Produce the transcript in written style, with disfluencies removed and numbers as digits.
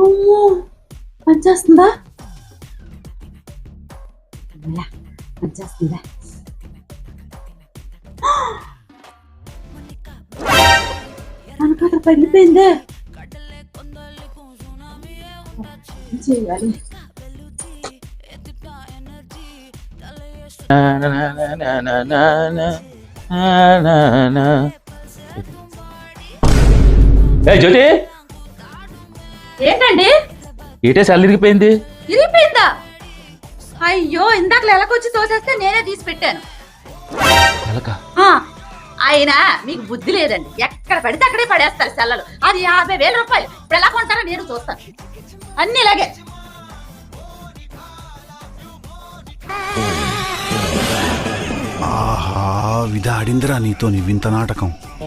అమ్మో పనిచేస్తుందా? పనిచేస్తుందా? వెనకాల పగిలిపోయిందే. చేయాలి. జ్యోతి ఏంటండి ఏటే సెల్ ఇరిగిపోయింది? ఇరిగిపోయిందా? అయ్యో ఇందాక ఎలకొచ్చి తోసేస్తే నేనే తీసి పెట్టాను. ఆయన మీకు బుద్ధి లేదండి, ఎక్కడ పడితే అక్కడే పడేస్తారు సెల్లలు. అది 50,000 రూపాయలు. ఇప్పుడు ఎలా కొంటారో నేను చూస్తాను. అన్ని ఇలాగే. ఆహా విధ ఆడిందిరా నీతో నీ వింత నాటకం.